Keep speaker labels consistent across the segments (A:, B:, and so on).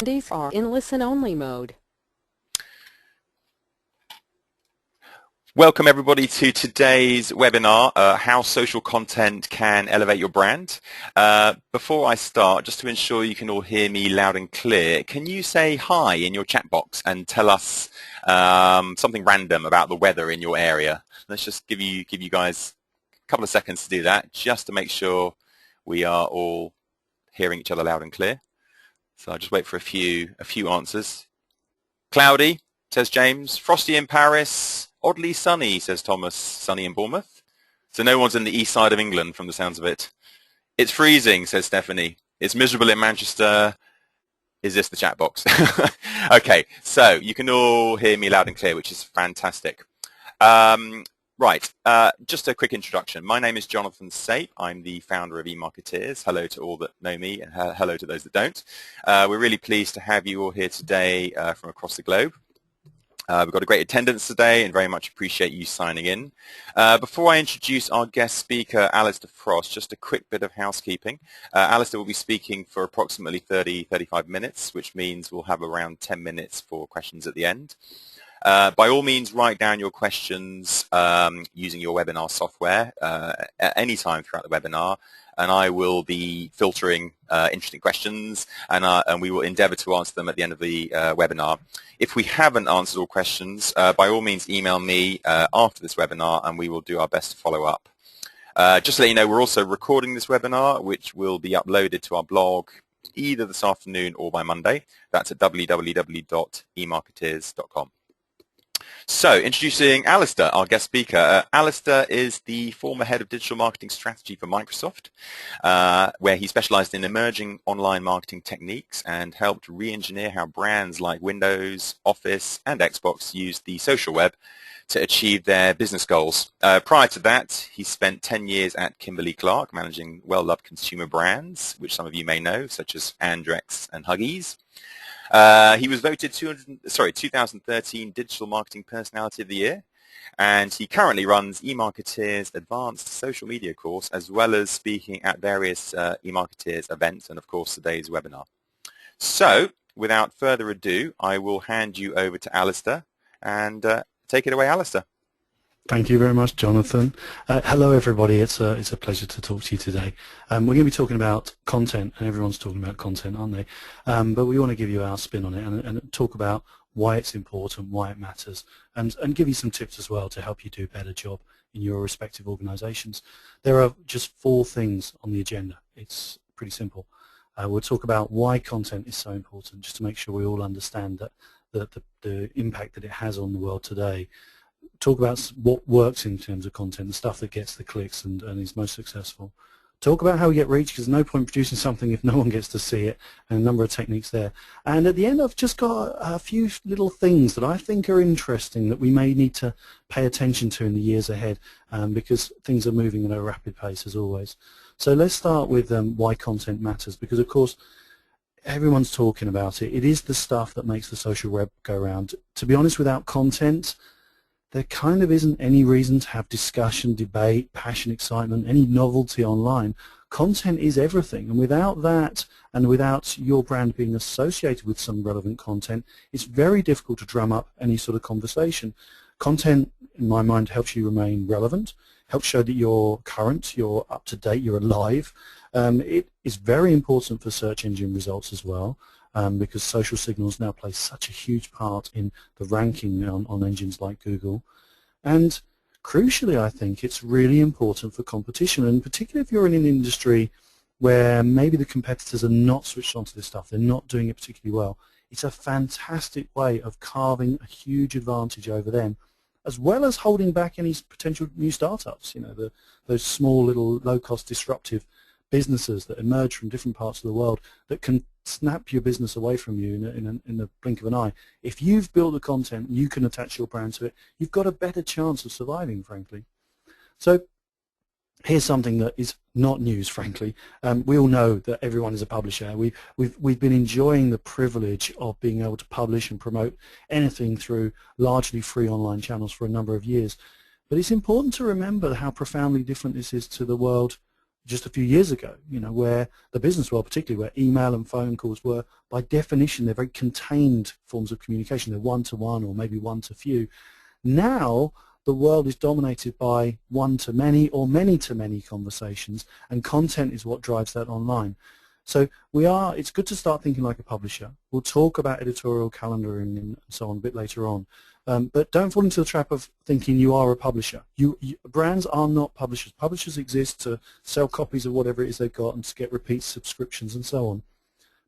A: Attendees are in listen-only mode.
B: Welcome everybody to today's webinar, How Social Content Can Elevate Your Brand. Before I start, just to ensure you can all hear me loud and clear, can you say hi in your chat box and tell us something random about the weather in your area? Let's just give you guys a couple of seconds to do that, just to make sure we are all hearing each other loud and clear. So I'll just wait for a few answers. Cloudy, says James. Frosty in Paris. Oddly sunny, says Thomas. Sunny in Bournemouth. So no one's in the east side of England from the sounds of it. It's freezing, says Stephanie. It's miserable in Manchester. Is this the chat box? Okay, so you can all hear me loud and clear, which is fantastic. Right, just a quick introduction. My name is Jonathan Sape. I'm the founder of Emarketeers. Hello to all that know me and hello to those that don't. We're really pleased to have you all here today from across the globe. We've got a great attendance today and very much appreciate you signing in. Before I introduce our guest speaker, Allister Frost, just a quick bit of housekeeping. Allister will be speaking for approximately 30-35 minutes, which means we'll have around 10 minutes for questions at the end. By all means, write down your questions using your webinar software at any time throughout the webinar, and I will be filtering interesting questions, and we will endeavour to answer them at the end of the webinar. If we haven't answered all questions, by all means email me after this webinar, and we will do our best to follow up. Just to let you know, we're also recording this webinar, which will be uploaded to our blog either this afternoon or by Monday. That's at www.emarketeers.com. So, introducing Allister, our guest speaker. Allister is the former head of digital marketing strategy for Microsoft, where he specialized in emerging online marketing techniques and helped re-engineer how brands like Windows, Office, and Xbox used the social web to achieve their business goals. Prior to that, he spent 10 years at Kimberly-Clark, managing well-loved consumer brands, which some of you may know, such as Andrex and Huggies. He was voted 2013 Digital Marketing Personality of the Year, and he currently runs Emarketeers Advanced Social Media course, as well as speaking at various Emarketeers events and, of course, today's webinar. So, without further ado, I will hand you over to Allister, and take it away, Allister.
C: Thank you very much, Jonathan. Hello, everybody. It's a pleasure to talk to you today. We're going to be talking about content, and everyone's talking about content, aren't they? But we want to give you our spin on it and talk about why it's important, why it matters, and give you some tips as well to help you do a better job in your respective organizations. There are just 4 things on the agenda. It's pretty simple. We'll talk about why content is so important, just to make sure we all understand that the impact that it has on the world today. Talk about what works in terms of content, the stuff that gets the clicks and is most successful. Talk about how we get reach, because there's no point producing something if no one gets to see it, and a number of techniques there. And at the end, I've just got a few little things that I think are interesting that we may need to pay attention to in the years ahead, because things are moving at a rapid pace as always. So let's start with why content matters, because of course everyone's talking about it. It is the stuff that makes the social web go round. To be honest, without content, there kind of isn't any reason to have discussion, debate, passion, excitement, any novelty online. Content is everything, and without that, and without your brand being associated with some relevant content, it's very difficult to drum up any sort of conversation. Content, in my mind, helps you remain relevant, helps show that you're current, you're up to date, you're alive. It is very important for search engine results as well. Because social signals now play such a huge part in the ranking on engines like Google. And crucially, I think it's really important for competition, and particularly if you're in an industry where maybe the competitors are not switched onto this stuff, they're not doing it particularly well. It's a fantastic way of carving a huge advantage over them, as well as holding back any potential new startups, you know, those small little low-cost disruptive businesses that emerge from different parts of the world that can snap your business away from you in the blink of an eye. If you've built the content, you can attach your brand to it, you've got a better chance of surviving, frankly. So here's something that is not news, frankly. We all know that everyone is a publisher. We've been enjoying the privilege of being able to publish and promote anything through largely free online channels for a number of years. But it's important to remember how profoundly different this is to the world just a few years ago, where the business world, particularly where email and phone calls were, by definition, they're very contained forms of communication. They're one-to-one or maybe one-to-few. Now, the world is dominated by one-to-many or many-to-many conversations, and content is what drives that online. So it's good to start thinking like a publisher. We'll talk about editorial calendaring and so on a bit later on. But don't fall into the trap of thinking you are a publisher. Brands are not publishers. Publishers exist to sell copies of whatever it is they've got and to get repeat subscriptions and so on.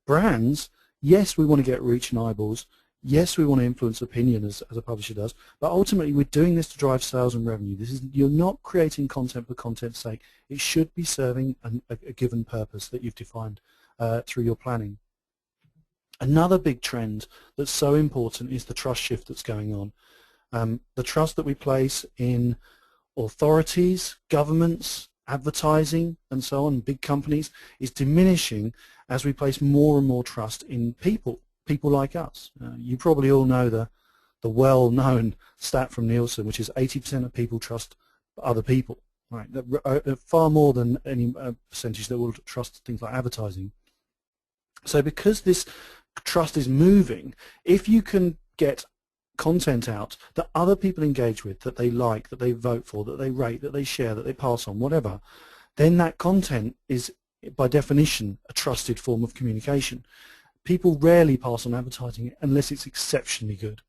C: Brands, yes, we want to get reach and eyeballs. Yes, we want to influence opinion as a publisher does, but ultimately we're doing this to drive sales and revenue. You're not creating content for content's sake. It should be serving a given purpose that you've defined through your planning. Another big trend that's so important is the trust shift that's going on. The trust that we place in authorities, governments, advertising, and so on, big companies, is diminishing as we place more and more trust in people like us. You probably all know the well-known stat from Nielsen, which is 80% of people trust other people, right? Far more than any percentage that will trust things like advertising. So because this trust is moving, if you can get content out that other people engage with, that they like, that they vote for, that they rate, that they share, that they pass on, whatever, then that content is, by definition, a trusted form of communication. People rarely pass on advertising unless it's exceptionally good.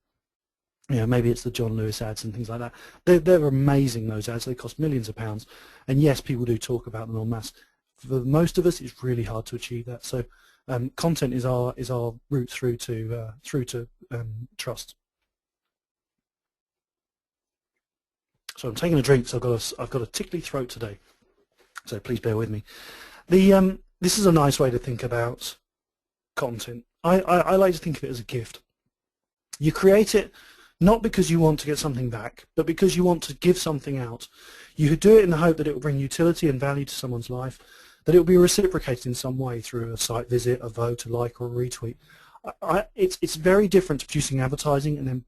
C: Maybe it's the John Lewis ads and things like that. They're amazing, those ads. They cost millions of pounds. And yes, people do talk about them en masse. For most of us, it's really hard to achieve that. So content is our route through to trust. So I'm taking a drink, so I've got a tickly throat today. So please bear with me. This is a nice way to think about content. I like to think of it as a gift. You create it not because you want to get something back, but because you want to give something out. You do it in the hope that it will bring utility and value to someone's life, that it will be reciprocated in some way through a site visit, a vote, a like, or a retweet. It's very different to producing advertising and then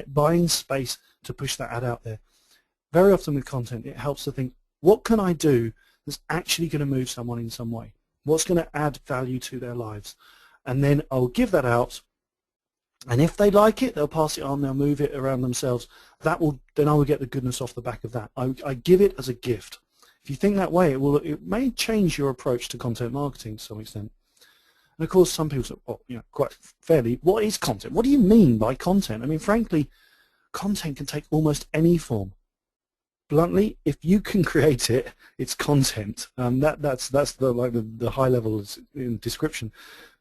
C: buying space to push that ad out there. Very often with content, it helps to think, what can I do that's actually going to move someone in some way? What's going to add value to their lives? And then I'll give that out, and if they like it, they'll pass it on, they'll move it around themselves. Then I will get the goodness off the back of that. I give it as a gift. If you think that way, it may change your approach to content marketing to some extent. And of course, some people say, quite fairly, what is content? What do you mean by content? I mean, frankly, content can take almost any form. Bluntly, if you can create it, it's content. That's the high level in description.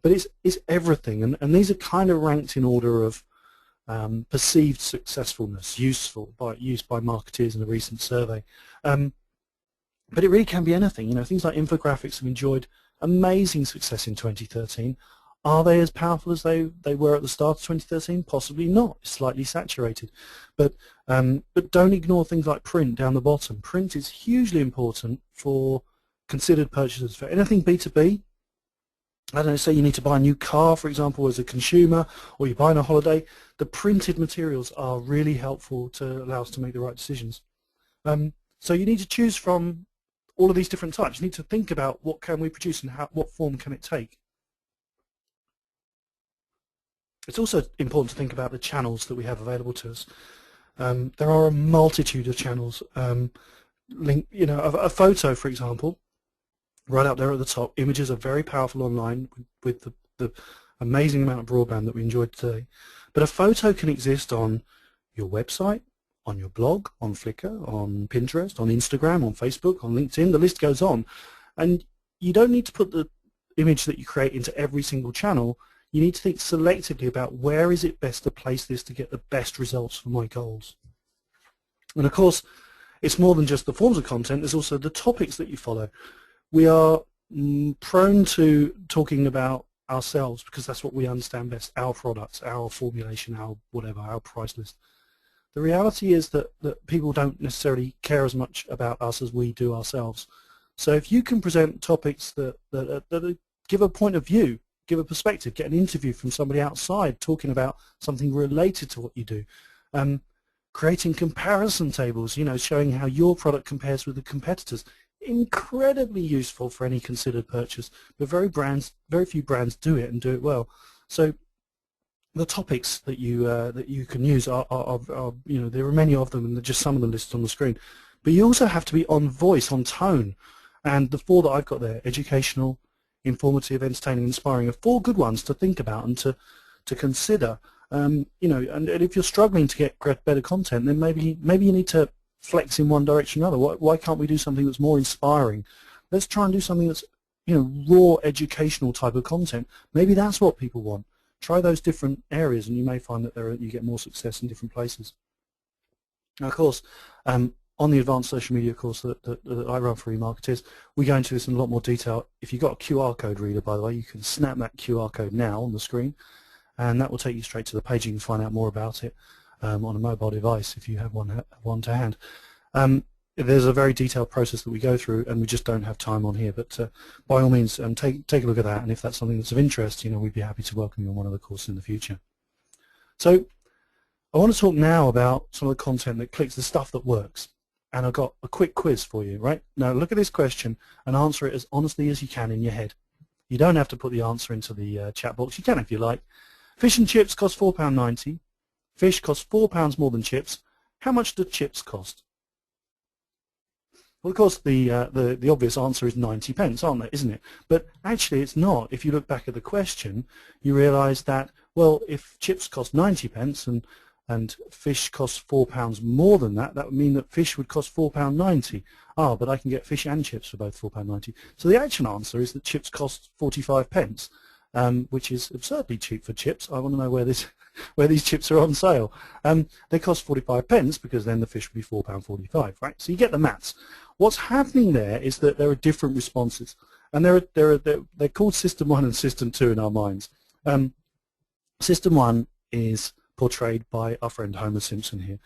C: But it's everything, and these are kind of ranked in order of perceived successfulness, used by marketeers in a recent survey. But it really can be anything. Things like infographics have enjoyed amazing success in 2013. Are they as powerful as they were at the start of 2013? Possibly not. It's slightly saturated. But don't ignore things like print down the bottom. Print is hugely important for considered purchases. For anything B2B, I don't know, say you need to buy a new car, for example, as a consumer, or you're buying a holiday, the printed materials are really helpful to allow us to make the right decisions. So you need to choose from all of these different types. You need to think about what can we produce and what form can it take. It's also important to think about the channels that we have available to us. There are a multitude of channels. A photo, for example, right up there at the top. Images are very powerful online with the amazing amount of broadband that we enjoyed today. But a photo can exist on your website, on your blog, on Flickr, on Pinterest, on Instagram, on Facebook, on LinkedIn. The list goes on. And you don't need to put the image that you create into every single channel. You need to think selectively about where is it best to place this to get the best results for my goals. And of course, it's more than just the forms of content. There's also the topics that you follow. We are prone to talking about ourselves because that's what we understand best, our products, our formulation, our whatever, our price list. The reality is that people don't necessarily care as much about us as we do ourselves. So if you can present topics that give a point of view, give a perspective, get an interview from somebody outside talking about something related to what you do, creating comparison tables, showing how your product compares with the competitors, incredibly useful for any considered purchase, but very few brands do it and do it well. So the topics that you can use are there are many of them, and just some of them listed on the screen. But you also have to be on voice, on tone, and the four that I've got there: educational, informative, entertaining, inspiring, are four good ones to think about and to consider. And if you're struggling to get better content, then maybe you need to flex in one direction or another. Why can't we do something that's more inspiring? Let's try and do something that's raw educational type of content. Maybe that's what people want. Try those different areas, and you may find that you get more success in different places. Now, of course, on the advanced social media course that I run for Emarketeers, we go into this in a lot more detail. If you've got a QR code reader, by the way, you can snap that QR code now on the screen, and that will take you straight to the page. You can find out more about it on a mobile device if you have one to hand. There's a very detailed process that we go through, and we just don't have time on here. But by all means, take a look at that, and if that's something that's of interest, we'd be happy to welcome you on one of the courses in the future. So I want to talk now about some of the content that clicks, the stuff that works. And I've got a quick quiz for you, right? Now look at this question and answer it as honestly as you can in your head. You don't have to put the answer into the chat box. You can if you like. Fish and chips cost £4.90. Fish costs £4 more than chips. How much do chips cost? Well, of course, the obvious answer is 90p, aren't they? Isn't it? But actually, it's not. If you look back at the question, you realise that, well, if chips cost 90p and fish costs £4 more than that, that would mean that fish would cost £4.90. Ah, but I can get fish and chips for both £4.90. So the actual answer is that chips cost 45p, which is absurdly cheap for chips. I want to know where these chips are on sale. They cost 45p because then the fish would be £4.45, right? So you get the maths. What's happening there is that there are different responses, and they're called System 1 and System 2 in our minds. System 1 is portrayed by our friend Homer Simpson here.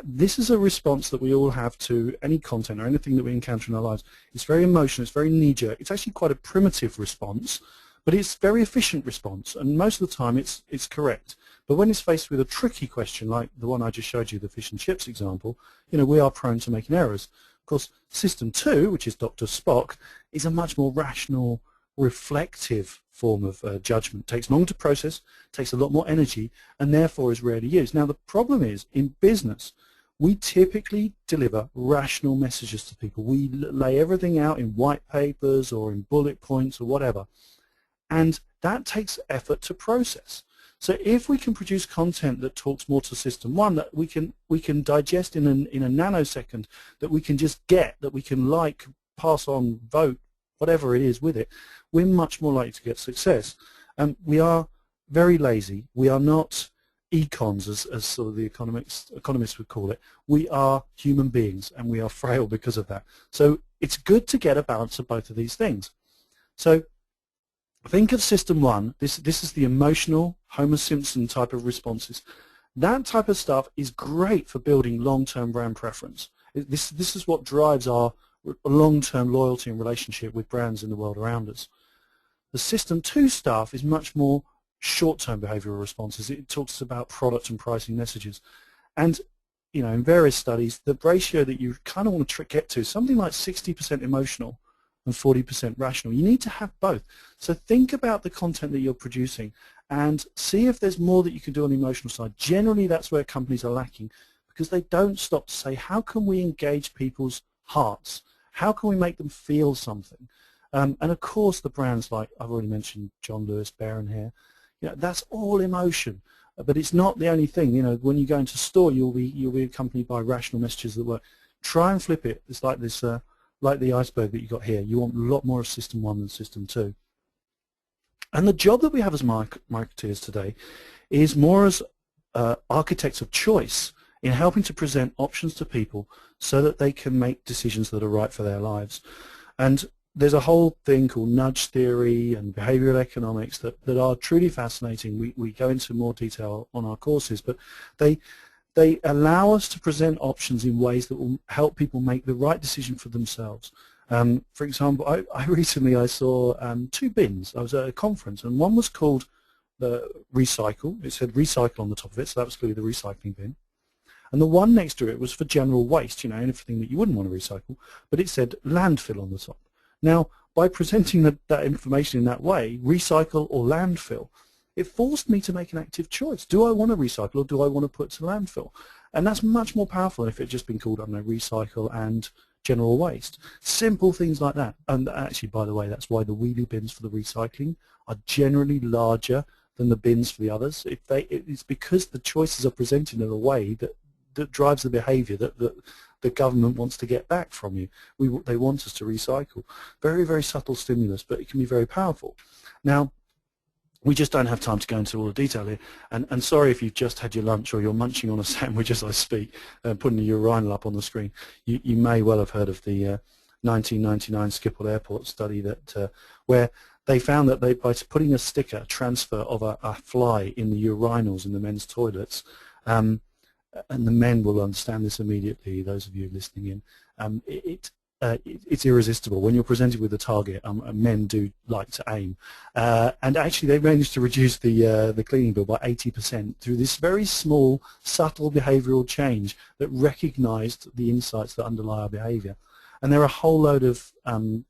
C: This is a response that we all have to any content or anything that we encounter in our lives. It's very emotional, it's very knee-jerk. It's actually quite a primitive response, but it's a very efficient response, and most of the time it's correct. But when it's faced with a tricky question like the one I just showed you, the fish and chips example, we are prone to making errors. Of course, System 2, which is Dr. Spock, is a much more rational, reflective form of judgment. Takes longer to process, takes a lot more energy, and therefore is rarely used. Now, the problem is, in business, we typically deliver rational messages to people. We lay everything out in white papers or in bullet points or whatever, and that takes effort to process. So if we can produce content that talks more to System 1, that we can digest in a nanosecond, that we can just get, that we can like, pass on, vote, whatever it is with it, we're much more likely to get success. We are very lazy. We are not econs, as sort of the economists would call it. We are human beings, and we are frail because of that. So it's good to get a balance of both of these things. So think of System 1. This is the emotional Homer Simpson type of responses. That type of stuff is great for building long-term brand preference. This is what drives our long-term loyalty and relationship with brands in the world around us. The System 2 stuff is much more short-term behavioral responses. It talks about product and pricing messages. And in various studies, the ratio that you kind of want to get to is something like 60% emotional and 40% rational. You need to have both. So think about the content that you're producing and see if there's more that you can do on the emotional side. Generally, that's where companies are lacking because they don't stop to say, how can we engage people's hearts? How can we make them feel something? And of course, the brands like I've already mentioned, John Lewis, Baron here, that's all emotion. But it's not the only thing. When you go into a store, you'll be accompanied by rational messages that work. Try and flip it. It's like this. Like the iceberg that you got here, you want a lot more of System 1 than System 2. And the job that we have as marketeers today is more as architects of choice in helping to present options to people so that they can make decisions that are right for their lives. And there's a whole thing called nudge theory and behavioral economics that are truly fascinating. We go into more detail on our courses, but they allow us to present options in ways that will help people make the right decision for themselves. For example, I recently saw two bins. I was at a conference, and one was called Recycle. It said Recycle on the top of it, so that was clearly the recycling bin. And the one next to it was for general waste, you know, anything that you wouldn't want to recycle, but it said landfill on the top. Now, by presenting that information in that way, recycle or landfill, it forced me to make an active choice. Do I want to recycle or do I want to put to landfill? And that's much more powerful than if it had just been called, I don't know, recycle and general waste. Simple things like that. And actually, by the way, that's why the wheelie bins for the recycling are generally larger than the bins for the others. It's because the choices are presented in a way that drives the behaviour that the government wants to get back from you. They want us to recycle. Very, very subtle stimulus, but it can be very powerful. Now, we just don't have time to go into all the detail here, and sorry if you've just had your lunch or you're munching on a sandwich as I speak, putting a urinal up on the screen. You may well have heard of the 1999 Schiphol Airport study that where they found that by putting a sticker, transfer of a fly in the urinals in the men's toilets, and the men will understand this immediately, those of you listening in, it's irresistible. When you're presented with a target, men do like to aim. And actually they managed to reduce the cleaning bill by 80% through this very small, subtle behavioural change that recognised the insights that underlie our behaviour. And there are a whole load of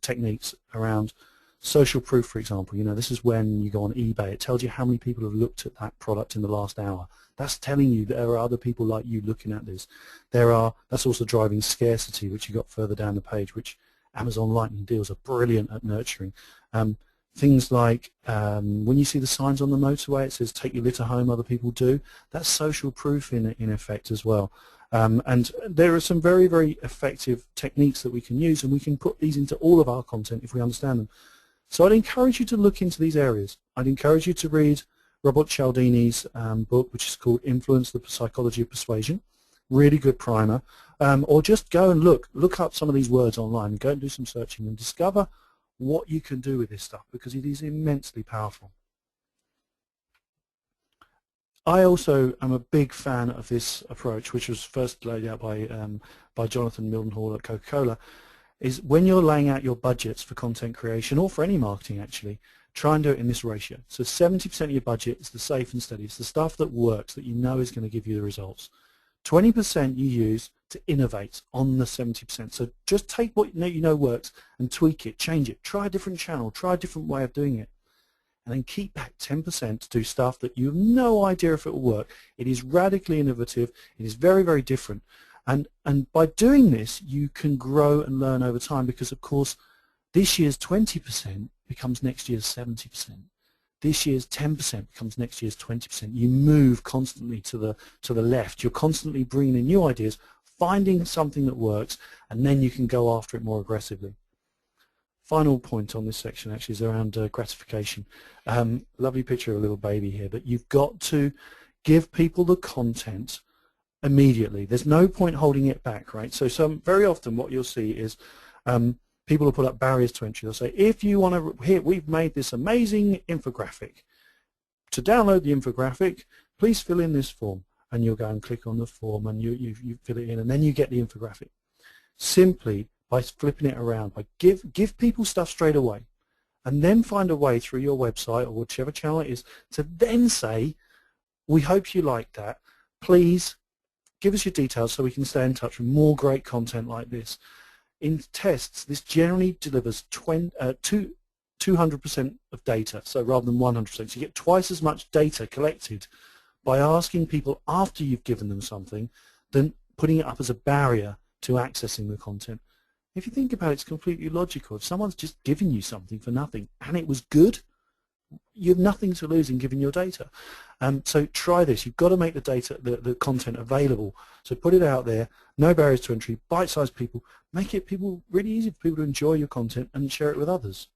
C: techniques around social proof, for example. You know, this is when you go on eBay. It tells you how many people have looked at that product in the last hour. That's telling you that there are other people like you looking at this. That's also driving scarcity, which you got further down the page, which Amazon Lightning deals are brilliant at nurturing. Things like when you see the signs on the motorway, it says take your litter home, other people do. That's social proof in effect as well. And there are some very, very effective techniques that we can use, and we can put these into all of our content if we understand them. So I'd encourage you to look into these areas. I'd encourage you to read Robert Cialdini's book, which is called Influence, the Psychology of Persuasion. Really good primer. Or just go and look up some of these words online and go and do some searching and discover what you can do with this stuff, because it is immensely powerful. I also am a big fan of this approach, which was first laid out by Jonathan Mildenhall at Coca-Cola, is when you're laying out your budgets for content creation, or for any marketing actually, try and do it in this ratio. So 70% of your budget is the safe and steady. It's the stuff that works, that you know is going to give you the results. 20% you use to innovate on the 70%. So just take what you know works and tweak it, change it, try a different channel, try a different way of doing it. And then keep back 10% to do stuff that you have no idea if it will work. It is radically innovative. It is very, very different. And by doing this, you can grow and learn over time, because, of course, this year's 20% becomes next year's 70%. This year's 10% becomes next year's 20%. You move constantly to the left. You're constantly bringing in new ideas, finding something that works, and then you can go after it more aggressively. Final point on this section actually is around gratification. Lovely picture of a little baby here, but you've got to give people the content immediately. There's no point holding it back, right? So very often what you'll see is people will put up barriers to entry. They'll say, if you want to, here, we've made this amazing infographic. To download the infographic, please fill in this form. And you'll go and click on the form and you fill it in, and then you get the infographic. Simply by flipping it around, by give people stuff straight away, and then find a way through your website or whichever channel it is to then say, we hope you like that. Please give us your details so we can stay in touch with more great content like this. In tests, this generally delivers 200% of data, so rather than 100%. So you get twice as much data collected by asking people after you've given them something than putting it up as a barrier to accessing the content. If you think about it, it's completely logical. If someone's just giving you something for nothing and it was good, you have nothing to lose in giving your data. So try this. You've got to make the data, the content available. So put it out there, no barriers to entry, bite-sized people, make it really easy for people to enjoy your content and share it with others.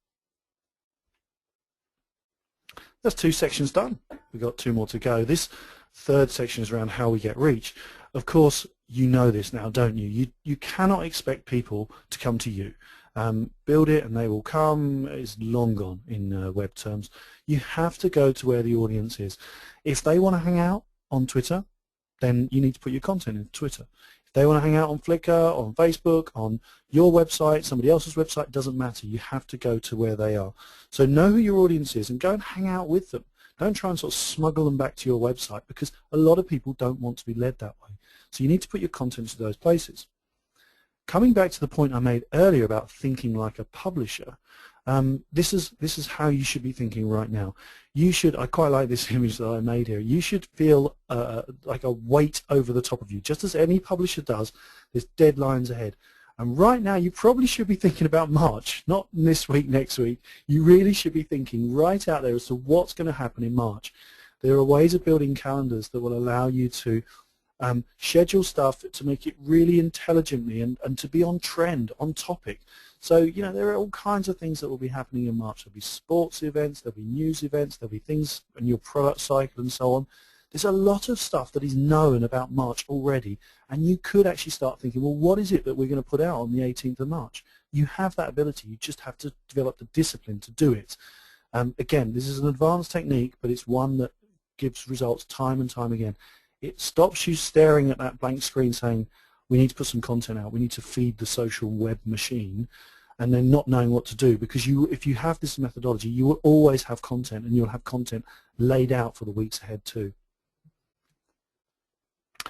C: That's 2 sections done. We've got 2 more to go. This third section is around how we get reach. Of course, you know this now, don't you? You cannot expect people to come to you. Build it and they will come is long gone in web terms. You have to go to where the audience is. If they want to hang out on Twitter, then you need to put your content in Twitter. If they want to hang out on Flickr, on Facebook, on your website, somebody else's website, it doesn't matter. You have to go to where they are. So know who your audience is and go and hang out with them. Don't try and sort of smuggle them back to your website, because a lot of people don't want to be led that way. So you need to put your content to those places. Coming back to the point I made earlier about thinking like a publisher, this is how you should be thinking right now. You should, I quite like this image that I made here, you should feel like a weight over the top of you, just as any publisher does. There's deadlines ahead. And right now you probably should be thinking about March, not this week, next week. You really should be thinking right out there as to what's going to happen in March. There are ways of building calendars that will allow you to schedule stuff to make it really intelligently and to be on trend, on topic. So, you know, there are all kinds of things that will be happening in March. There'll be sports events, there'll be news events, there'll be things in your product cycle and so on. There's a lot of stuff that is known about March already, and you could actually start thinking, well, what is it that we're going to put out on the 18th of March? You have that ability. You just have to develop the discipline to do it. Again, this is an advanced technique, but it's one that gives results time and time again. It stops you staring at that blank screen saying, we need to put some content out, we need to feed the social web machine, and then not knowing what to do, because if you have this methodology, you will always have content, and you'll have content laid out for the weeks ahead too.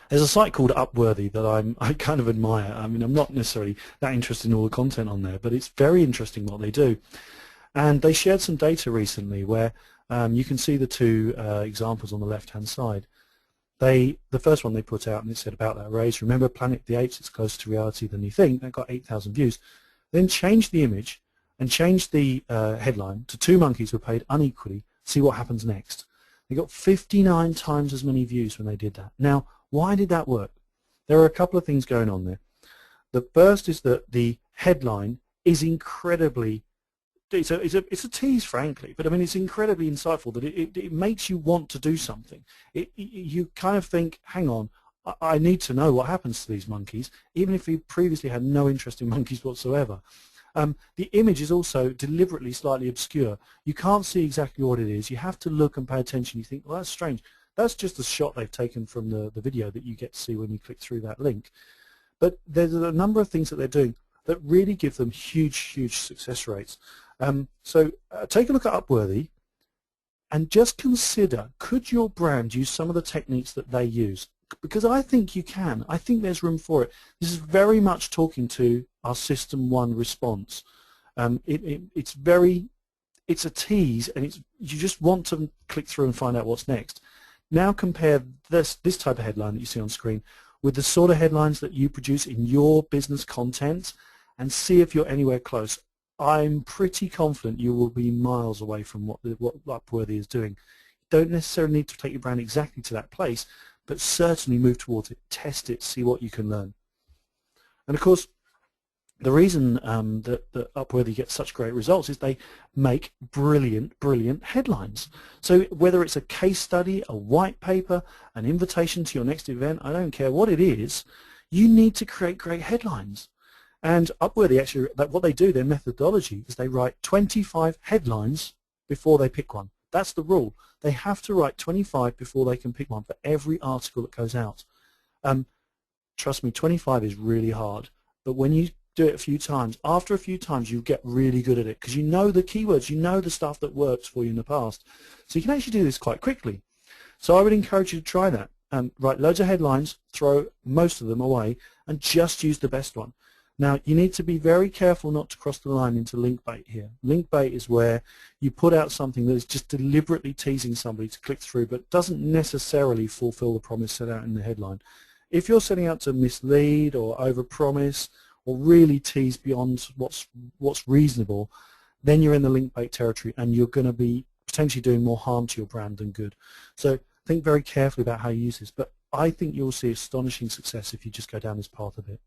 C: There's a site called Upworthy that I kind of admire. I mean, I'm not necessarily that interested in all the content on there, but it's very interesting what they do. And they shared some data recently where you can see the two examples on the left-hand side. The first one they put out, and it said about that race, remember Planet of the Apes, it's closer to reality than you think. That got 8,000 views. Then change the image and change the headline to 2 monkeys were paid unequally. See what happens next. They got 59 times as many views when they did that. Now, why did that work? There are a couple of things going on there. The first is that the headline is incredibly, it's a tease, frankly, but I mean it's incredibly insightful that it makes you want to do something. You kind of think, hang on, I need to know what happens to these monkeys, even if you previously had no interest in monkeys whatsoever. The image is also deliberately slightly obscure. You can't see exactly what it is. You have to look and pay attention. You think, well, that's strange. That's just a shot they've taken from the video that you get to see when you click through that link. But there's a number of things that they're doing that really give them huge, huge success rates. So take a look at Upworthy and just consider, could your brand use some of the techniques that they use? Because I think you can. I think there's room for it. This is very much talking to our System 1 response. It's a tease, and you just want to click through and find out what's next. Now compare this type of headline that you see on screen with the sort of headlines that you produce in your business content and see if you're anywhere close. I'm pretty confident you will be miles away from what Upworthy is doing. You don't necessarily need to take your brand exactly to that place, but certainly move towards it, test it, see what you can learn. And of course, the reason that Upworthy gets such great results is they make brilliant, brilliant headlines. So whether it's a case study, a white paper, an invitation to your next event, I don't care what it is, you need to create great headlines. And Upworthy actually, what they do, their methodology, is they write 25 headlines before they pick one. That's the rule. They have to write 25 before they can pick one for every article that goes out. Trust me, 25 is really hard. But when you do it a few times, after a few times you get really good at it because you know the keywords, you know the stuff that works for you in the past. So you can actually do this quite quickly. So I would encourage you to try that. Write loads of headlines, throw most of them away, and just use the best one. Now, you need to be very careful not to cross the line into link bait here. Link bait is where you put out something that is just deliberately teasing somebody to click through but doesn't necessarily fulfill the promise set out in the headline. If you're setting out to mislead or overpromise or really tease beyond what's reasonable, then you're in the link bait territory and you're going to be potentially doing more harm to your brand than good. So think very carefully about how you use this, but I think you'll see astonishing success if you just go down this path a bit.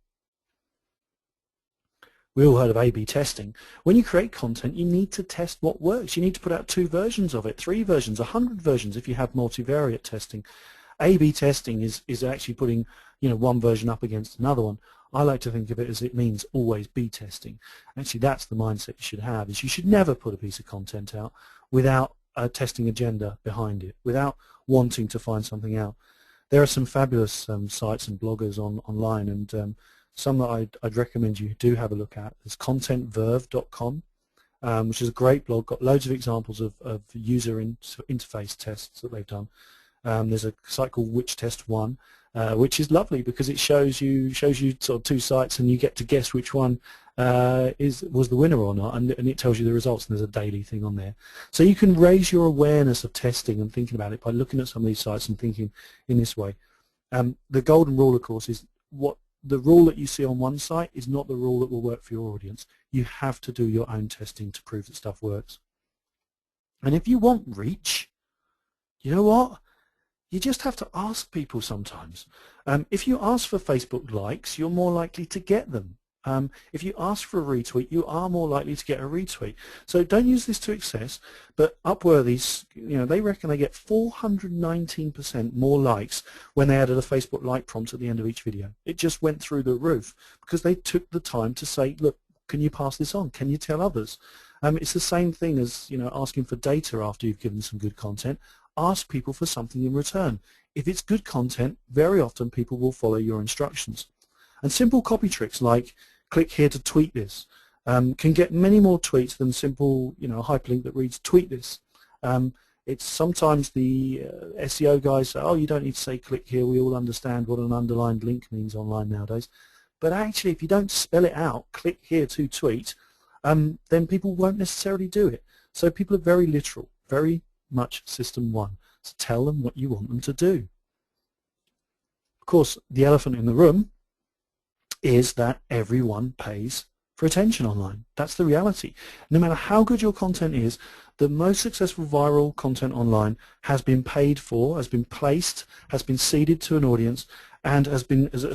C: We all heard of A/B testing. When you create content, you need to test what works. You need to put out 2 versions of it, 3 versions, 100 versions if you have multivariate testing. A/B testing is actually putting one version up against another one. I like to think of it as it means always B testing. Actually, that's the mindset you should have, is you should never put a piece of content out without a testing agenda behind it, without wanting to find something out. There are some fabulous sites and bloggers online, and some that I'd recommend you do have a look at. There's contentverve.com, which is a great blog, got loads of examples of user interface tests that they've done. There's a site called Which Test One, which is lovely because it shows you sort of two sites, and you get to guess which one was the winner or not, and it tells you the results, and there's a daily thing on there. So you can raise your awareness of testing and thinking about it by looking at some of these sites and thinking in this way. The golden rule, of course, is what the rule that you see on one site is not the rule that will work for your audience. You have to do your own testing to prove that stuff works. And if you want reach, you know what? You just have to ask people sometimes. If you ask for Facebook likes, you're more likely to get them. If you ask for a retweet, you are more likely to get a retweet. So don't use this to excess, but Upworthy, they reckon they get 419% more likes when they added a Facebook like prompt at the end of each video. It just went through the roof because they took the time to say, look, can you pass this on? Can you tell others? It's the same thing as asking for data after you've given some good content. Ask people for something in return. If it's good content, very often people will follow your instructions. And simple copy tricks like click here to tweet this can get many more tweets than simple hyperlink that reads tweet this. It's sometimes the SEO guys say, oh, you don't need to say click here, we all understand what an underlined link means online nowadays. But actually, if you don't spell it out, click here to tweet, then people won't necessarily do it. So people are very literal, very much system one. So tell them what you want them to do. Of course, the elephant in the room is that everyone pays for attention online. That's the reality. No matter how good your content is, the most successful viral content online has been paid for, has been placed, has been seeded to an audience, and has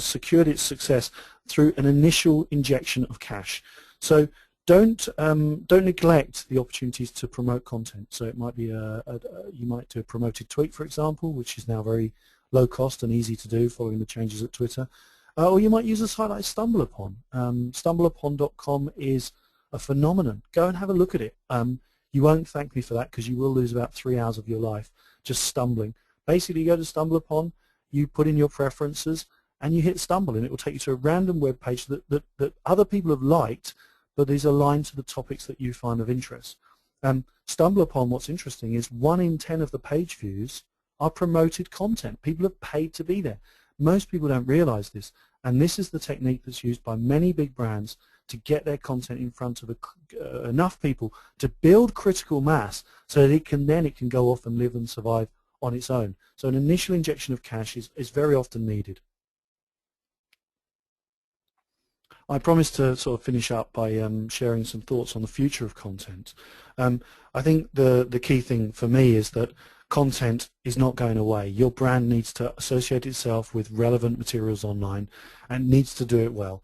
C: secured its success through an initial injection of cash. So don't neglect the opportunities to promote content. So it might be you might do a promoted tweet, for example, which is now very low cost and easy to do following the changes at Twitter. Or you might use a site like StumbleUpon. StumbleUpon.com is a phenomenon. Go and have a look at it. You won't thank me for that because you will lose about 3 hours of your life just stumbling. Basically, you go to StumbleUpon, you put in your preferences, and you hit stumble, and it will take you to a random web page that other people have liked, but is aligned to the topics that you find of interest. StumbleUpon, what's interesting is 1 in 10 of the page views are promoted content. People have paid to be there. Most people don't realize this, and this is the technique that's used by many big brands to get their content in front of enough people to build critical mass so that it can go off and live and survive on its own. So an initial injection of cash is very often needed. I promised to sort of finish up by sharing some thoughts on the future of content. I think the key thing for me is that content is not going away. Your brand needs to associate itself with relevant materials online and needs to do it well.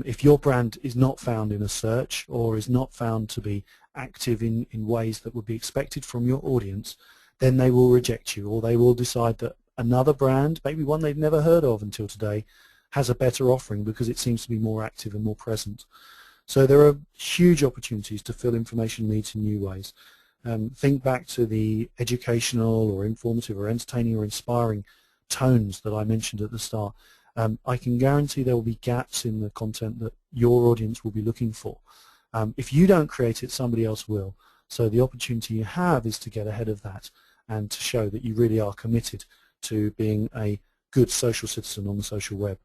C: If your brand is not found in a search or is not found to be active in ways that would be expected from your audience, then they will reject you, or they will decide that another brand, maybe one they've never heard of until today, has a better offering because it seems to be more active and more present. So there are huge opportunities to fill information needs in new ways. Think back to the educational or informative or entertaining or inspiring tones that I mentioned at the start. I can guarantee there will be gaps in the content that your audience will be looking for. If you don't create it, somebody else will. So the opportunity you have is to get ahead of that and to show that you really are committed to being a good social citizen on the social web.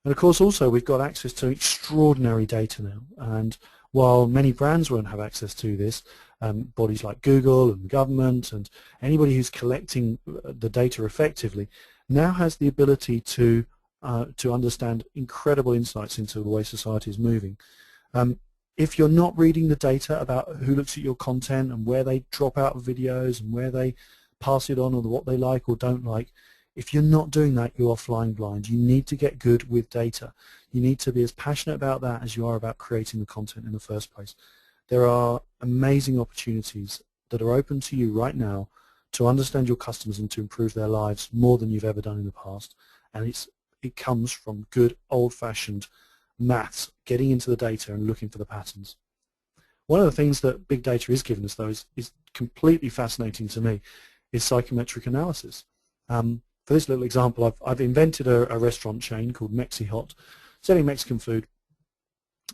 C: And of course also we've got access to extraordinary data now, and while many brands won't have access to this, bodies like Google and government and anybody who's collecting the data effectively now has the ability to understand incredible insights into the way society is moving. If you're not reading the data about who looks at your content and where they drop out of videos and where they pass it on or what they like or don't like, if you're not doing that, you are flying blind. You need to get good with data. You need to be as passionate about that as you are about creating the content in the first place. There are amazing opportunities that are open to you right now to understand your customers and to improve their lives more than you've ever done in the past. And it comes from good old-fashioned maths, getting into the data and looking for the patterns. One of the things that big data is giving us, though, is completely fascinating to me, is psychometric analysis. For this little example, I've invented a restaurant chain called Mexi Hot, selling Mexican food,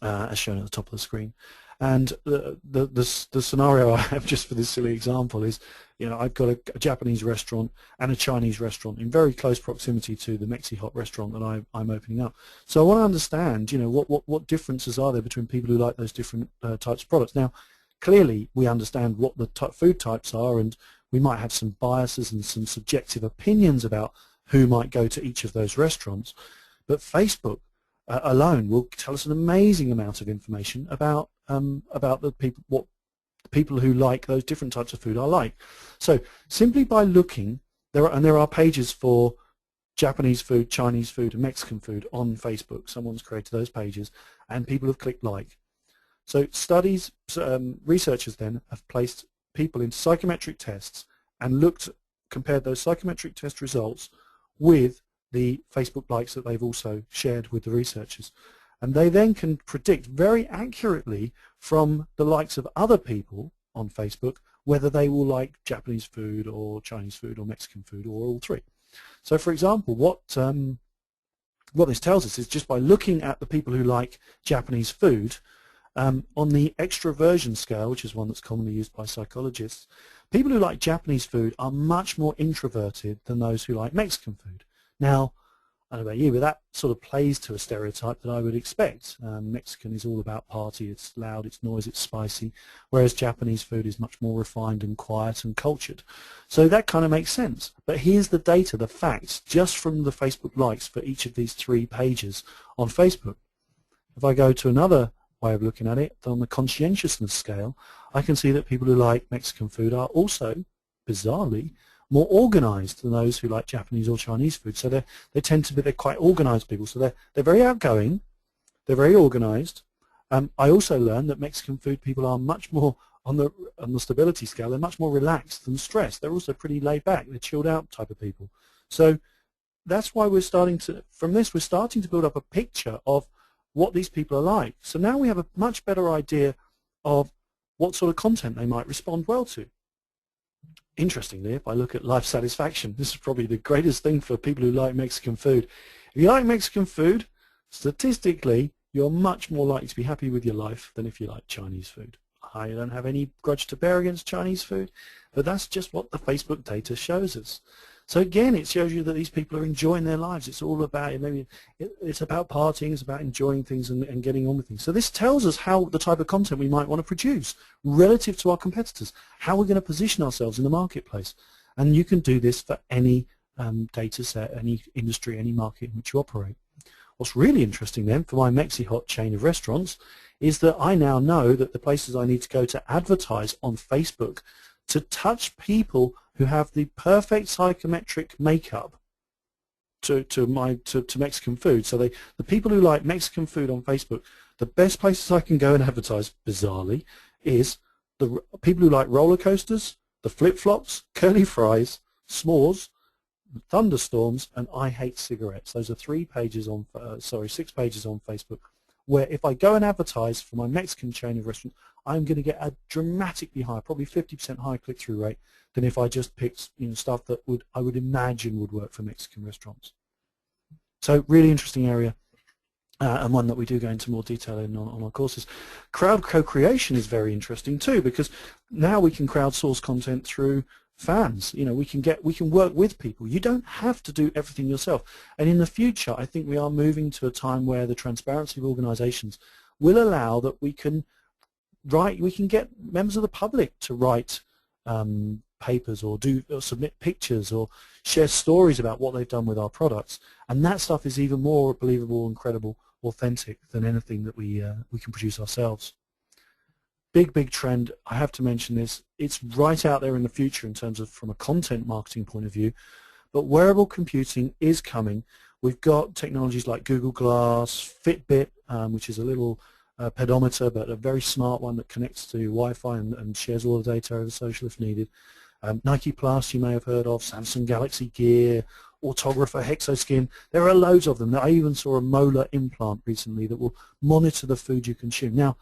C: as shown at the top of the screen. And the scenario I have just for this silly example is, I've got a Japanese restaurant and a Chinese restaurant in very close proximity to the Mexi-Hot restaurant that I'm opening up. So I want to understand, what differences are there between people who like those different types of products. Now, clearly we understand what the food types are, and we might have some biases and some subjective opinions about who might go to each of those restaurants. But Facebook alone will tell us an amazing amount of information about the people, what the people who like those different types of food are like. So simply by looking, there are pages for Japanese food, Chinese food, and Mexican food on Facebook. Someone's created those pages, and people have clicked like. So researchers then have placed people into psychometric tests and compared those psychometric test results with the Facebook likes that they've also shared with the researchers. And they then can predict very accurately from the likes of other people on Facebook whether they will like Japanese food or Chinese food or Mexican food or all three. So for example, what this tells us is just by looking at the people who like Japanese food, on the extroversion scale, which is one that's commonly used by psychologists, people who like Japanese food are much more introverted than those who like Mexican food. Now, I don't know about you, but that sort of plays to a stereotype that I would expect. Mexican is all about party, it's loud, it's noisy, it's spicy, whereas Japanese food is much more refined and quiet and cultured. So that kind of makes sense. But here's the data, the facts, just from the Facebook likes for each of these 3 pages on Facebook. If I go to another way of looking at it, on the conscientiousness scale, I can see that people who like Mexican food are also, bizarrely, more organized than those who like Japanese or Chinese food. So they're quite organized people. So they're very outgoing, they're very organized. I also learned that Mexican food people are much more on the stability scale. They're much more relaxed than stressed. They're also pretty laid back. They're chilled out type of people. So that's why we're starting to build up a picture of what these people are like. So now we have a much better idea of what sort of content they might respond well to. Interestingly, if I look at life satisfaction, this is probably the greatest thing for people who like Mexican food. If you like Mexican food, statistically, you're much more likely to be happy with your life than if you like Chinese food. I don't have any grudge to bear against Chinese food, but that's just what the Facebook data shows us. So again, it shows you that these people are enjoying their lives. It's all about, it's about partying, it's about enjoying things and getting on with things. So this tells us how the type of content we might want to produce relative to our competitors, how we're going to position ourselves in the marketplace. And you can do this for any data set, any industry, any market in which you operate. What's really interesting then for my Mexi-Hot chain of restaurants is that I now know that the places I need to go to advertise on Facebook to touch people who have the perfect psychometric makeup to Mexican food. So the people who like Mexican food on Facebook, the best places I can go and advertise, bizarrely, is the people who like roller coasters, the flip-flops, curly fries, s'mores, thunderstorms, and I hate cigarettes. Those are 6 pages on Facebook, where if I go and advertise for my Mexican chain of restaurants, I'm going to get a dramatically higher, probably 50% higher click-through rate than if I just picked stuff that I would imagine would work for Mexican restaurants. So really interesting area, and one that we do go into more detail in on our courses. Crowd co-creation is very interesting too, because now we can crowdsource content through fans. We can work with people. You don't have to do everything yourself. And in the future, I think we are moving to a time where the transparency of organizations will allow that we can get members of the public to write papers or submit pictures or share stories about what they've done with our products, and that stuff is even more believable and credible, authentic than anything that we can produce ourselves. Big trend. I have to mention this. It's right out there in the future in terms of from a content marketing point of view, but wearable computing is coming. We've got technologies like Google Glass, Fitbit, which is a little pedometer, but a very smart one that connects to Wi-Fi and shares all the data over social if needed. Nike Plus, you may have heard of, Samsung Galaxy Gear, Autographer, Hexoskin. There are loads of them. I even saw a molar implant recently that will monitor the food you consume. Now,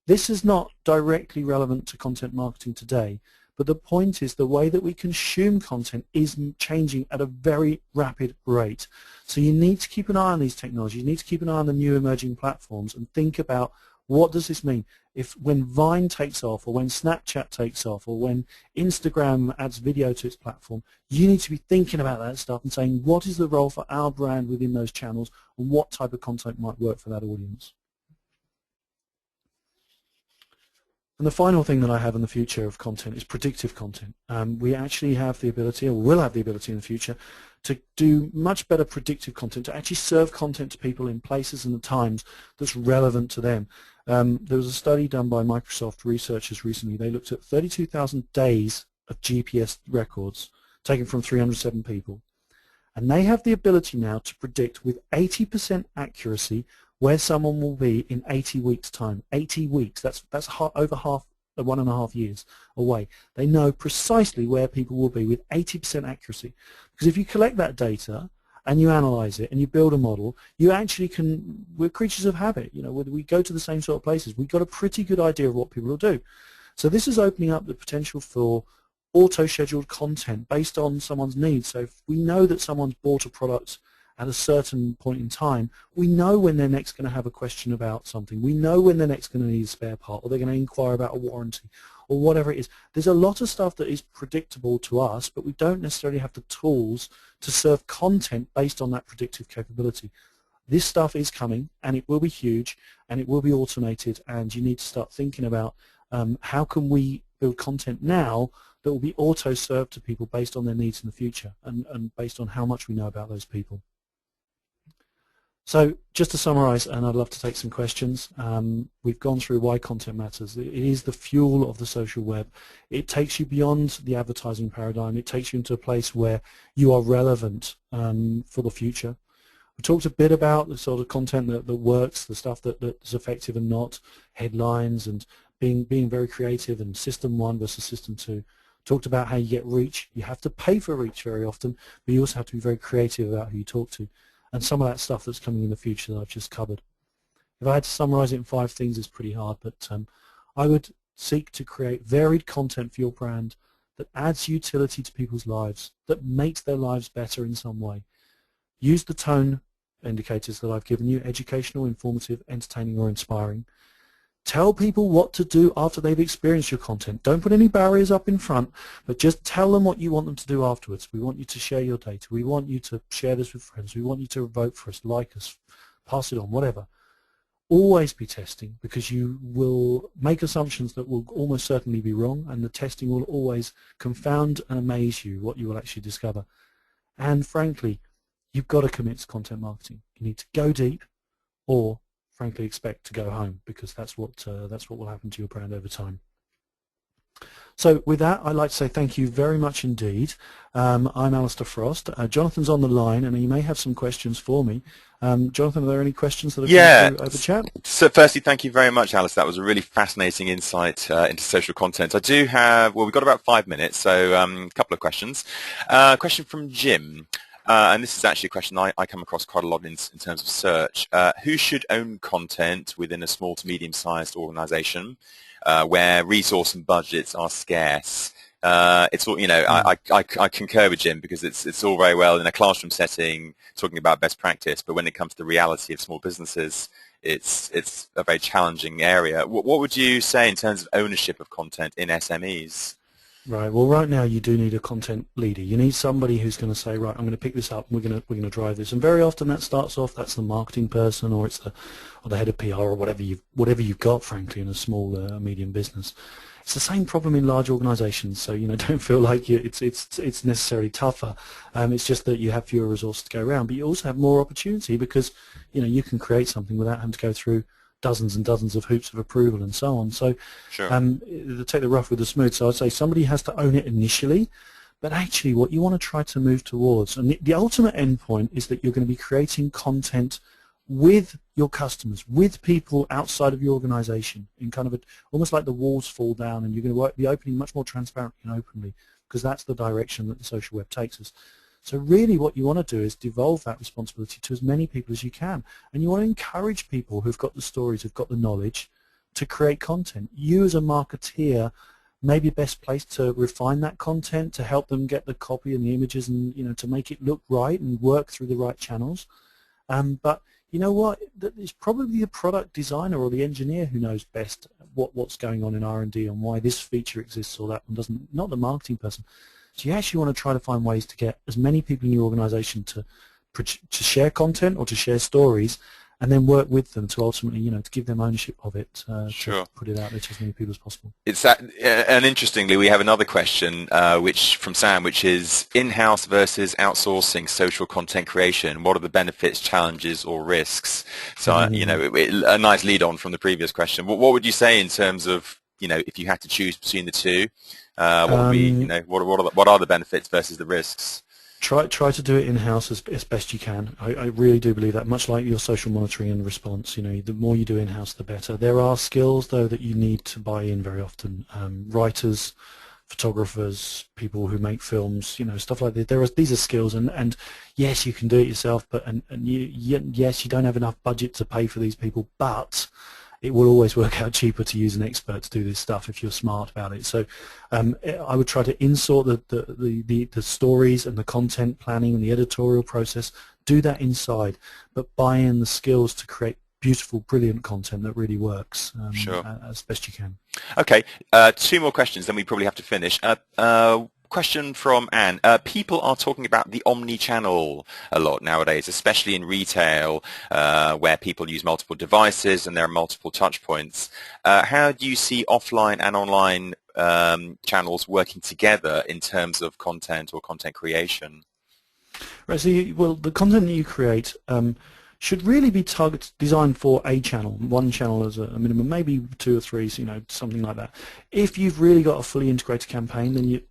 C: this is not directly relevant to content marketing today, but the point is the way that we consume content is changing at a very rapid rate. So you need to keep an eye on these technologies. You need to keep an eye on the new emerging platforms and think about What does this mean? If when Vine takes off, or when Snapchat takes off, or when Instagram adds video to its platform, you need to be thinking about that stuff and saying, what is the role for our brand within those channels, and what type of content might work for that audience? And the final thing that I have in the future of content is predictive content. We actually have the ability, or will have the ability in the future, to do much better predictive content, to actually serve content to people in places and the times that's relevant to them. There was a study done by Microsoft researchers recently. They looked at 32,000 days of GPS records taken from 307 people. And they have the ability now to predict with 80% accuracy where someone will be in 80 weeks' time. 80 weeks, that's over half, 1.5 years away. They know precisely where people will be with 80% accuracy. Because if you collect that data and you analyze it and you build a model, you actually can, we're creatures of habit. You know, we go to the same sort of places. We've got a pretty good idea of what people will do. So this is opening up the potential for auto-scheduled content based on someone's needs. So if we know that someone's bought a product at a certain point in time, we know when they're next going to have a question about something. We know when they're next going to need a spare part, or they're going to inquire about a warranty, or whatever it is. There's a lot of stuff that is predictable to us, but we don't necessarily have the tools to serve content based on that predictive capability. This stuff is coming, and it will be huge, and it will be automated, and you need to start thinking about how can we build content now that will be auto-served to people based on their needs in the future, and based on how much we know about those people. So just to summarize, and I'd love to take some questions, we've gone through why content matters. It is the fuel of the social web. It takes you beyond the advertising paradigm. It takes you into a place where you are relevant for the future. We talked a bit about the sort of content that works, the stuff that's effective and not, headlines, and being very creative, and system 1 versus system 2. Talked about how you get reach. You have to pay for reach very often, but you also have to be very creative about who you talk to. And some of that stuff that's coming in the future that I've just covered. If I had to summarize it in 5 things, it's pretty hard, but I would seek to create varied content for your brand that adds utility to people's lives, that makes their lives better in some way. Use the tone indicators that I've given you: educational, informative, entertaining, or inspiring. Tell people what to do after they've experienced your content. Don't put any barriers up in front, but just tell them what you want them to do afterwards. We want you to share your data. We want you to share this with friends. We want you to vote for us, like us, pass it on, whatever. Always be testing, because you will make assumptions that will almost certainly be wrong, and the testing will always confound and amaze you what you will actually discover. And frankly, you've got to commit to content marketing. You need to go deep, or frankly expect to go home, because that's what will happen to your brand over time. So with that, I'd like to say thank you very much indeed. I'm Allister Frost. Jonathan's on the line, and he may have some questions for me. Jonathan, are there any questions that have come through over chat?
B: So firstly, thank you very much, Alice. That was a really fascinating insight into social content. I do have, well, we've got about 5 minutes, so a couple of questions. Question from Jim. And this is actually a question I come across quite a lot in terms of search. Who should own content within a small to medium-sized organization where resource and budgets are scarce? It's all, you know, I concur with Jim, because it's all very well in a classroom setting talking about best practice, but when it comes to the reality of small businesses, it's a very challenging area. What would you say in terms of ownership of content in SMEs?
C: Right. Well, right now you do need a content leader. You need somebody who's going to say, right, I'm going to pick this up, and we're going to drive this. And very often that starts off, that's the marketing person, or it's the head of PR, or whatever you've got, frankly, in a small medium business. It's the same problem in large organisations. So don't feel like it's necessarily tougher. It's just that you have fewer resources to go around, but you also have more opportunity, because you can create something without having to go through dozens and dozens of hoops of approval and so on. So
B: sure.
C: Take the rough with the smooth. So I'd say somebody has to own it initially, but actually what you want to try to move towards, and the ultimate end point, is that you're going to be creating content with your customers, with people outside of your organization, in kind of almost like the walls fall down, and you're going to be opening much more transparently and openly, because that's the direction that the social web takes us. So really what you want to do is devolve that responsibility to as many people as you can. And you want to encourage people who've got the stories, who've got the knowledge, to create content. You as a marketeer may be best placed to refine that content, to help them get the copy and the images, and to make it look right and work through the right channels. But you know what, it's probably the product designer or the engineer who knows best what's going on in R&D and why this feature exists or that one doesn't, not the marketing person. So you actually want to try to find ways to get as many people in your organization to share content or to share stories, and then work with them to ultimately, you know, to give them ownership of it,
B: Sure.
C: to put it out there to as many people as possible.
B: It's that, and interestingly, we have another question, which from Sam, which is in-house versus outsourcing social content creation. What are the benefits, challenges, or risks? So, you know, a nice lead on from the previous question. What would you say in terms of, you know, if you had to choose between the two, what would be, you know, what are the benefits versus the risks?
C: Try to do it in-house as best you can. I really do believe that, much like your social monitoring and response, you know, the more you do in-house, the better. There are skills, though, that you need to buy in very often. Writers, photographers, people who make films, you know, stuff like that. These are skills, and yes, you can do it yourself, but yes, you don't have enough budget to pay for these people, but it will always work out cheaper to use an expert to do this stuff if you're smart about it. So I would try to insort the stories and the content planning and the editorial process. Do that inside, but buy in the skills to create beautiful, brilliant content that really works,
B: Sure.
C: As best you can.
B: Okay, two more questions, then we probably have to finish. Question from Anne. People are talking about the omni-channel a lot nowadays, especially in retail, where people use multiple devices and there are multiple touch points. How do you see offline and online channels working together in terms of content or content creation?
C: Right, so well, the content that you create should really be designed for a channel, one channel as a minimum, maybe 2 or 3, so, you know, something like that. If you've really got a fully integrated campaign, then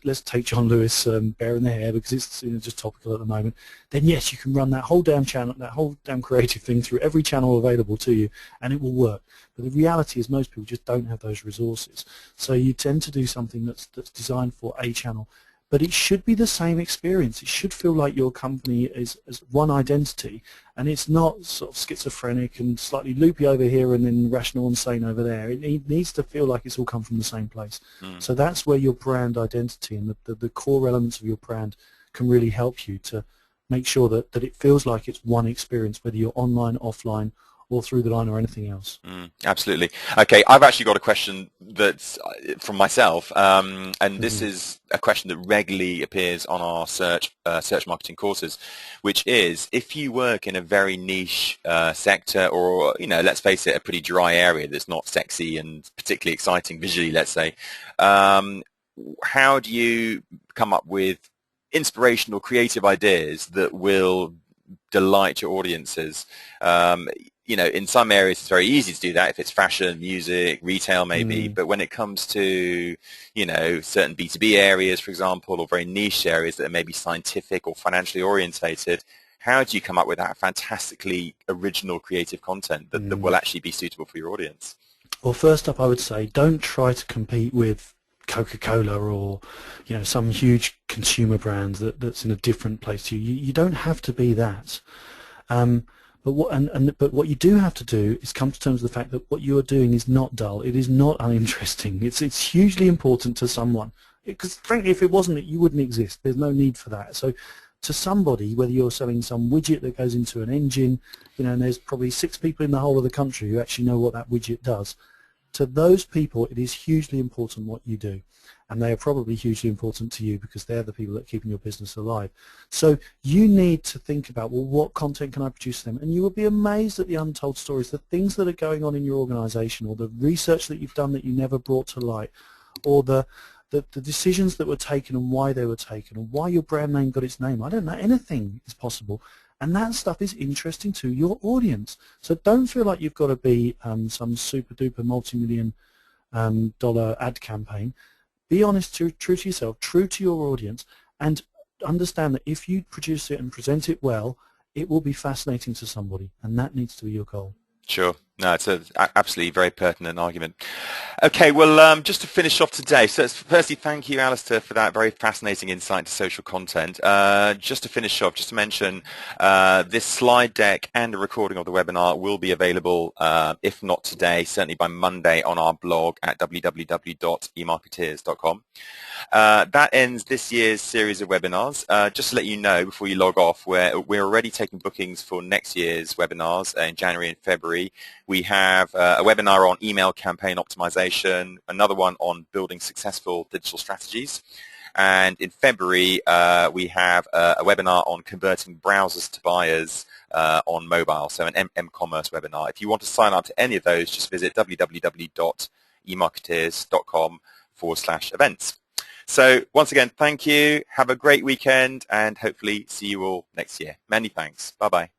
C: let's take John Lewis Bear in the Hair, because it's, you know, just topical at the moment. Then yes, you can run that whole damn channel, that whole damn creative thing through every channel available to you, and it will work. But the reality is most people just don't have those resources. So you tend to do something that's designed for a channel. But it should be the same experience. It should feel like your company is one identity, and it's not sort of schizophrenic and slightly loopy over here and then rational and sane over there. It needs to feel like it's all come from the same place. So that's where your brand identity and the core elements of your brand can really help you to make sure that it feels like it's one experience, whether you're online, offline, or through the line or anything else.
B: Absolutely. Okay, I've actually got a question that's from myself, and this is a question that regularly appears on our search marketing courses, which is, if you work in a very niche sector, or, you know, let's face it, a pretty dry area that's not sexy and particularly exciting visually, let's say, how do you come up with inspirational, creative ideas that will delight your audiences? You know, in some areas it's very easy to do that, if it's fashion, music, retail maybe, but when it comes to, you know, certain B2B areas, for example, or very niche areas that are maybe scientific or financially orientated, how do you come up with that fantastically original creative content that will actually be suitable for your audience?
C: Well, first up, I would say don't try to compete with Coca-Cola or, you know, some huge consumer brand that's in a different place to you. You don't have to be that. But what you do have to do is come to terms with the fact that what you are doing is not dull. It is not uninteresting. It's hugely important to someone. Because frankly, if it wasn't, you wouldn't exist. There's no need for that. So to somebody, whether you're selling some widget that goes into an engine, you know, and there's probably 6 people in the whole of the country who actually know what that widget does, to those people, it is hugely important what you do. And they are probably hugely important to you because they're the people that are keeping your business alive. So you need to think about, well, what content can I produce for them? And you will be amazed at the untold stories, the things that are going on in your organization, or the research that you've done that you never brought to light, or the decisions that were taken and why they were taken, and why your brand name got its name. I don't know. Anything is possible. And that stuff is interesting to your audience. So don't feel like you've got to be some super-duper multi-million dollar ad campaign. Be honest, true to yourself, true to your audience, and understand that if you produce it and present it well, it will be fascinating to somebody, and that needs to be your goal.
B: Sure. No, it's a absolutely very pertinent argument. Okay, well, just to finish off today, so firstly, thank you, Alistair, for that very fascinating insight into social content. Just to finish off, just to mention, this slide deck and a recording of the webinar will be available, if not today, certainly by Monday on our blog at www.emarketeers.com. That ends this year's series of webinars. Just to let you know before you log off, we're already taking bookings for next year's webinars in January and February. We have a webinar on email campaign optimization, another one on building successful digital strategies. And in February, we have a webinar on converting browsers to buyers on mobile, so an m-commerce webinar. If you want to sign up to any of those, just visit www.emarketeers.com/events. So once again, thank you. Have a great weekend and hopefully see you all next year. Many thanks. Bye-bye.